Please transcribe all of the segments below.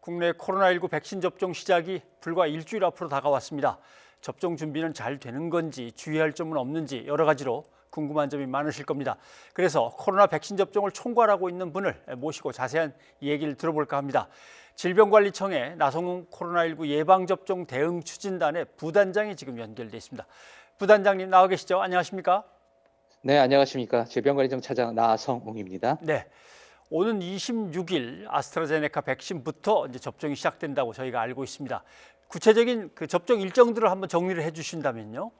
국내 코로나19 백신 접종 시작이 불과 일주일 앞으로 다가왔습니다. 접종 준비는 잘 되는 건지 주의할 점은 없는지 여러 가지로 궁금한 점이 많으실 겁니다. 그래서 코로나 백신 접종을 총괄하고 있는 분을 모시고 자세한 얘기를 들어볼까 합니다. 질병관리청의 나성훈 코로나19 예방접종 대응 추진단의 부단장이 지금 연결돼 있습니다. 부단장님 나와 계시죠? 안녕하십니까? 네, 안녕하십니까. 질병관리청 차장 나성웅입니다. 네. 오는 26일 아스트라제네카 백신부터 이제 접종이 시작된다고 저희가 알고 있습니다. 구체적인 그 접종 일정들을 한번 정리를 해주신다면요.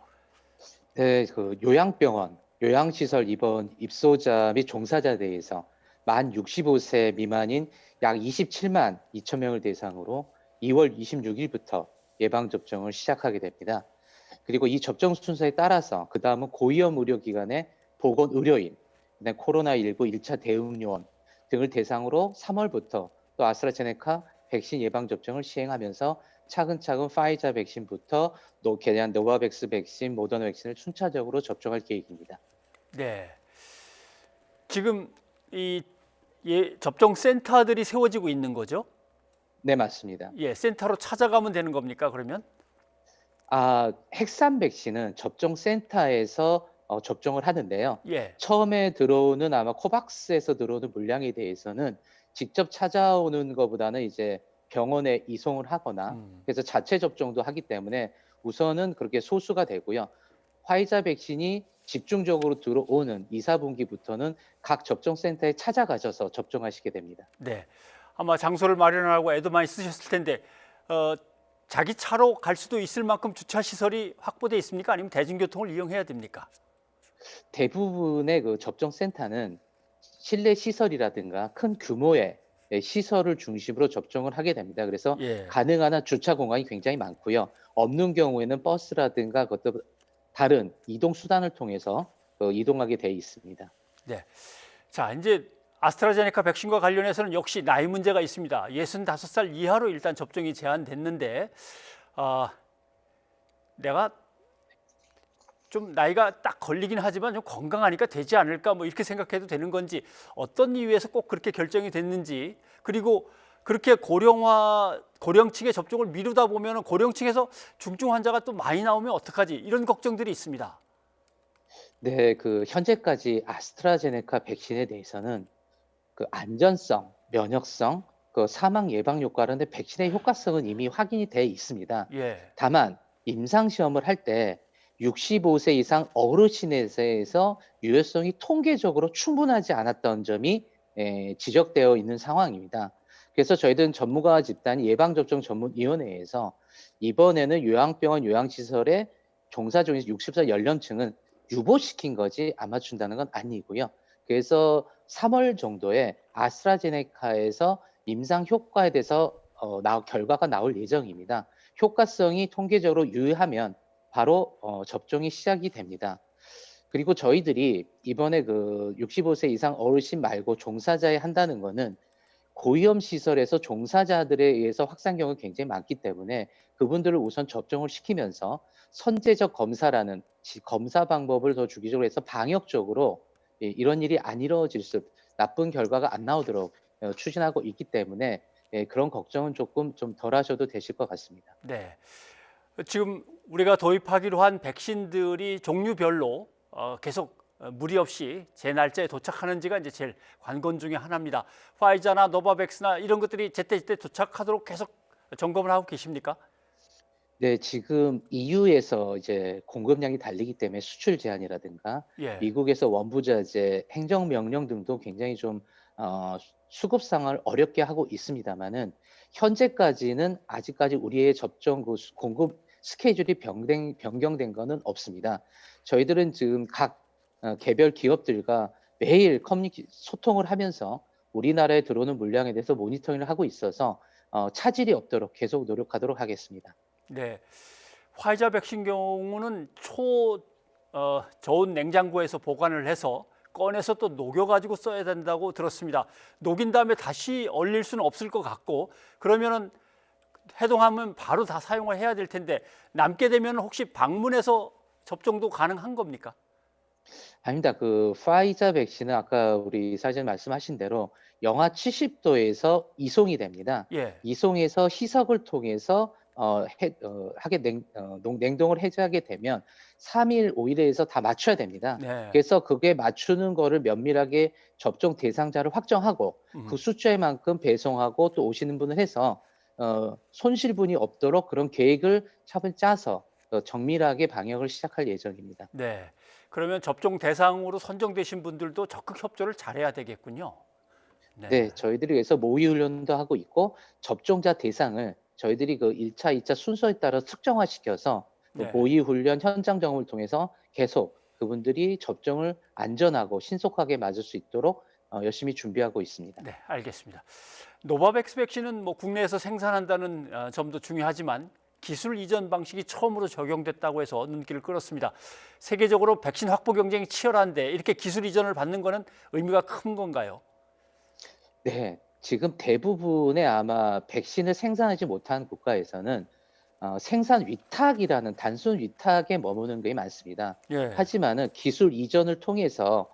네, 그 요양병원, 요양시설 입원 입소자 및 종사자에 대해서 만 65세 미만인 약 27만 2천 명을 대상으로 2월 26일부터 예방접종을 시작하게 됩니다. 그리고 이 접종 순서에 따라서 그 다음은 고위험 의료기관의 보건의료인, 그다음에 코로나19 1차 대응요원 등을 대상으로 3월부터 또 아스트라제네카 백신 예방접종을 시행하면서 차근차근 파이자 백신부터 또 개량 노바백스 백신, 모더나 백신을 순차적으로 접종할 계획입니다. 네. 지금 이 접종 센터들이 세워지고 있는 거죠? 네, 맞습니다. 예, 센터로 찾아가면 되는 겁니까, 그러면? 핵산 백신은 접종 센터에서 접종을 하는데요. 예. 처음에 들어오는 아마 코박스에서 들어오는 물량에 대해서는 직접 찾아오는 것보다는 이제 병원에 이송을 하거나 그래서 자체 접종도 하기 때문에 우선은 그렇게 소수가 되고요. 화이자 백신이 집중적으로 들어오는 2, 4분기부터는 각 접종센터에 찾아가셔서 접종하시게 됩니다. 네. 아마 장소를 마련하고 애도 많이 쓰셨을 텐데 자기 차로 갈 수도 있을 만큼 주차 시설이 확보돼 있습니까? 아니면 대중교통을 이용해야 됩니까? 대부분의 그 접종센터는 실내 시설이라든가 큰 규모의 시설을 중심으로 접종을 하게 됩니다. 그래서 예. 가능한 한 주차 공간이 굉장히 많고요. 없는 경우에는 버스라든가 그것도 다른 이동 수단을 통해서 이동하게 돼 있습니다. 네. 자, 이제 아스트라제네카 백신과 관련해서는 역시 나이 문제가 있습니다. 65살 이하로 일단 접종이 제한됐는데 내가 좀 나이가 딱 걸리긴 하지만 좀 건강하니까 되지 않을까 뭐 이렇게 생각해도 되는 건지 어떤 이유에서 꼭 그렇게 결정이 됐는지 그리고 그렇게 고령층의 접종을 미루다 보면 고령층에서 중증 환자가 또 많이 나오면 어떡하지 이런 걱정들이 있습니다. 네, 그 현재까지 아스트라제네카 백신에 대해서는 그 안전성, 면역성, 그 사망 예방 효과라는 백신의 효과성은 이미 확인이 돼 있습니다. 예. 다만 임상 시험을 할 때 65세 이상 어르신에 대해서 유효성이 통계적으로 충분하지 않았던 점이 지적되어 있는 상황입니다. 그래서 저희들은 전문가 집단 예방접종 전문위원회에서 이번에는 요양병원 요양시설의 종사 중인 60세 연령층은 유보시킨 거지 안 맞춘다는 건 아니고요. 그래서 3월 정도에 아스트라제네카에서 임상 효과에 대해서 결과가 나올 예정입니다. 효과성이 통계적으로 유효하면 바로 접종이 시작이 됩니다. 그리고 저희들이 이번에 그 65세 이상 어르신 말고 종사자에 한다는 거는 고위험 시설에서 종사자들에 의해서 확산 경우가 굉장히 많기 때문에 그분들을 우선 접종을 시키면서 선제적 검사라는 검사 방법을 더 주기적으로 해서 방역적으로 이런 일이 안 이루어질 나쁜 결과가 안 나오도록 추진하고 있기 때문에 그런 걱정은 조금 좀 덜 하셔도 되실 것 같습니다. 네. 지금 우리가 도입하기로 한 백신들이 종류별로 계속 무리 없이 제 날짜에 도착하는지가 이제 제일 관건 중에 하나입니다. 화이자나 노바백스나 이런 것들이 제때제때 도착하도록 계속 점검을 하고 계십니까? 네, 지금 EU에서 이제 공급량이 달리기 때문에 수출 제한이라든가 예. 미국에서 원부자재 행정명령 등도 굉장히 좀 수급상을 어렵게 하고 있습니다만은 현재까지는 아직까지 우리의 접종 공급 스케줄이 변경된 거는 없습니다. 저희들은 지금 각 개별 기업들과 매일 소통을 하면서 우리나라에 들어오는 물량에 대해서 모니터링을 하고 있어서 차질이 없도록 계속 노력하도록 하겠습니다. 네. 화이자 백신 경우는 저온 냉장고에서 보관을 해서 꺼내서 또 녹여가지고 써야 된다고 들었습니다. 녹인 다음에 다시 얼릴 수는 없을 것 같고 그러면은 해동하면 바로 다 사용을 해야 될 텐데 남게 되면 혹시 방문해서 접종도 가능한 겁니까? 아닙니다. 그 파이자 백신은 아까 우리 사회자님 말씀하신 대로 영하 70도에서 이송이 됩니다. 예. 이송해서 희석을 통해서 하게 냉동을 해제하게 되면 3 일, 5 일에서 다 맞춰야 됩니다. 네. 그래서 그게 맞추는 거를 면밀하게 접종 대상자를 확정하고 그 음. 숫자에 만큼 배송하고 또 오시는 분을 해서 손실분이 없도록 그런 계획을 차분히 짜서 정밀하게 방역을 시작할 예정입니다. 네. 그러면 접종 대상으로 선정되신 분들도 적극 협조를 잘해야 되겠군요. 네. 네. 저희들이 그래서 모의 훈련도 하고 있고 접종자 대상을 저희들이 그 1 차, 2차 순서에 따라 특정화시켜서 그 네. 모의 훈련 현장 경험을 통해서 계속 그분들이 접종을 안전하고 신속하게 맞을 수 있도록 열심히 준비하고 있습니다. 네, 알겠습니다. 노바백스 백신은 뭐 국내에서 생산한다는 점도 중요하지만 기술 이전 방식이 처음으로 적용됐다고 해서 눈길을 끌었습니다. 세계적으로 백신 확보 경쟁이 치열한데 이렇게 기술 이전을 받는 거는 의미가 큰 건가요? 네. 지금 대부분의 아마 백신을 생산하지 못한 국가에서는 생산 위탁이라는 단순 위탁에 머무는 게 많습니다. 예. 하지만은 기술 이전을 통해서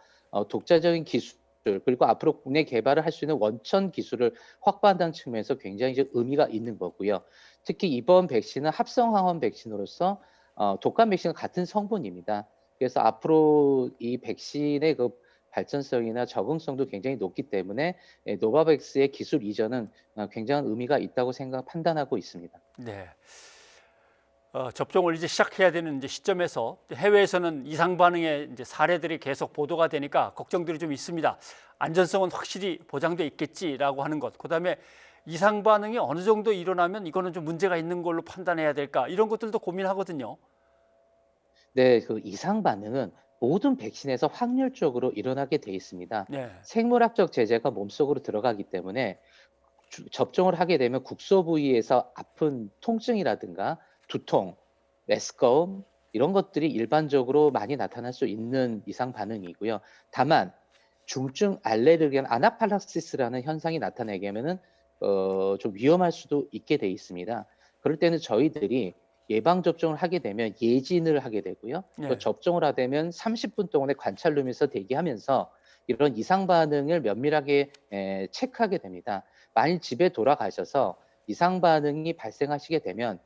독자적인 기술 그리고 앞으로 국내 개발을 할 수 있는 원천 기술을 확보한다는 측면에서 굉장히 이제 의미가 있는 거고요. 특히 이번 백신은 합성 항원 백신으로서 독감 백신과 같은 성분입니다. 그래서 앞으로 이 백신의 그 발전성이나 적응성도 굉장히 높기 때문에 노바백스의 기술 이전은 굉장한 의미가 있다고 판단하고 있습니다. 네. 접종을 이제 시작해야 되는 이제 시점에서 해외에서는 이상 반응의 이제 사례들이 계속 보도가 되니까 걱정들이 좀 있습니다. 안전성은 확실히 보장돼 있겠지라고 하는 것. 그다음에 이상 반응이 어느 정도 일어나면 이거는 좀 문제가 있는 걸로 판단해야 될까? 이런 것들도 고민하거든요. 네. 그 이상 반응은 모든 백신에서 확률적으로 일어나게 돼 있습니다. 네. 생물학적 제재가 몸속으로 들어가기 때문에 접종을 하게 되면 국소 부위에서 아픈 통증이라든가 두통, 메스꺼움 이런 것들이 일반적으로 많이 나타날 수 있는 이상 반응이고요. 다만 중증 알레르기나 아나팔락시스라는 현상이 나타나게 하면은 좀 위험할 수도 있게 돼 있습니다. 그럴 때는 저희들이 예방 접종을 하게 되면 예진을 하게 되고요. 또 네. 접종을 하되면 30분 동안의 관찰룸에서 대기하면서 이런 이상 반응을 면밀하게 체크하게 됩니다. 만일 집에 돌아가셔서 이상 반응이 발생하시게 되면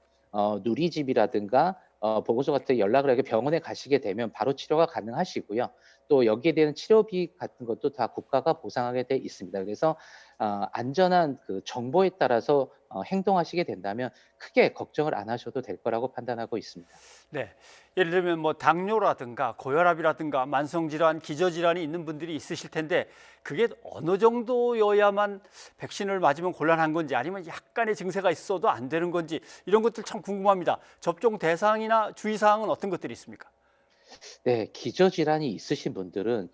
누리집이라든가 보건소 같은 연락을 하게 병원에 가시게 되면 바로 치료가 가능하시고요. 또 여기에 대한 치료비 같은 것도 다 국가가 보상하게 돼 있습니다. 그래서 안전한 그 정보에 따라서 행동하시게 된다면 크게 걱정을 안 하셔도 될 거라고 판단하고 있습니다. 네. 예를 들면 뭐 당뇨라든가 고혈압이라든가 만성질환, 기저질환이 있는 분들이 있으실 텐데 그게 어느 정도여야만 백신을 맞으면 곤란한 건지 아니면 약간의 증세가 있어도 안 되는 건지 이런 것들 참 궁금합니다. 접종 대상이나 주의사항은 어떤 것들이 있습니까? 네. 기저질환이 있으신 분들은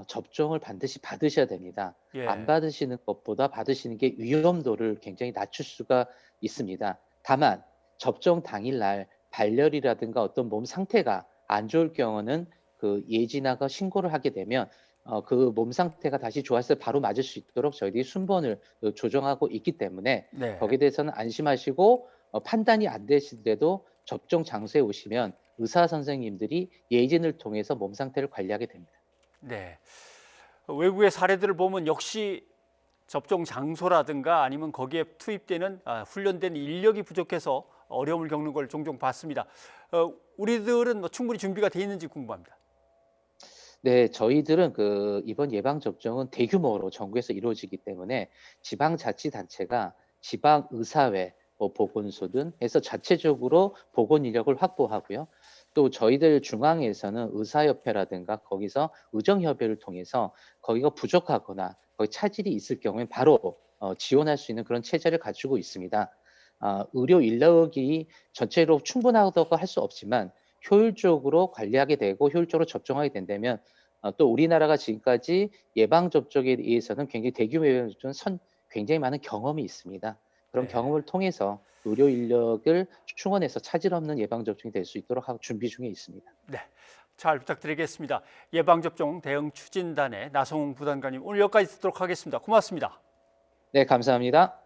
접종을 반드시 받으셔야 됩니다. 안 예. 받으시는 것보다 받으시는 게 위험도를 굉장히 낮출 수가 있습니다. 다만 접종 당일날 발열이라든가 어떤 몸 상태가 안 좋을 경우는 그 예진하고 신고를 하게 되면 그 몸 상태가 다시 좋았을 때 바로 맞을 수 있도록 저희들이 순번을 조정하고 있기 때문에 네. 거기에 대해서는 안심하시고 판단이 안 되시더라도 접종 장소에 오시면 의사 선생님들이 예진을 통해서 몸 상태를 관리하게 됩니다. 네. 외국의 사례들을 보면 역시 접종 장소라든가 아니면 거기에 투입되는 훈련된 인력이 부족해서 어려움을 겪는 걸 종종 봤습니다. 우리들은 뭐 충분히 준비가 돼 있는지 궁금합니다. 네, 저희들은 그 이번 예방 접종은 대규모로 전국에서 이루어지기 때문에 지방자치단체가 지방의사회, 뭐 보건소 등 해서 자체적으로 보건 인력을 확보하고요. 또 저희들 중앙에서는 의사협회라든가 거기서 의정협회를 통해서 거기가 부족하거나 거기 차질이 있을 경우에 바로 지원할 수 있는 그런 체제를 갖추고 있습니다. 의료 인력이 전체로 충분하다고 할 수 없지만 효율적으로 관리하게 되고 효율적으로 접종하게 된다면 또 우리나라가 지금까지 예방 접종에 의해서는 굉장히 대규모 예방 접종 굉장히 많은 경험이 있습니다. 그런 네. 경험을 통해서 의료 인력을 충원해서 차질 없는 예방 접종이 될 수 있도록 하고 준비 중에 있습니다. 네. 잘 부탁드리겠습니다. 예방접종 대응 추진단의 나성웅 부단관님 오늘 여기까지 듣도록 하겠습니다. 고맙습니다. 네, 감사합니다.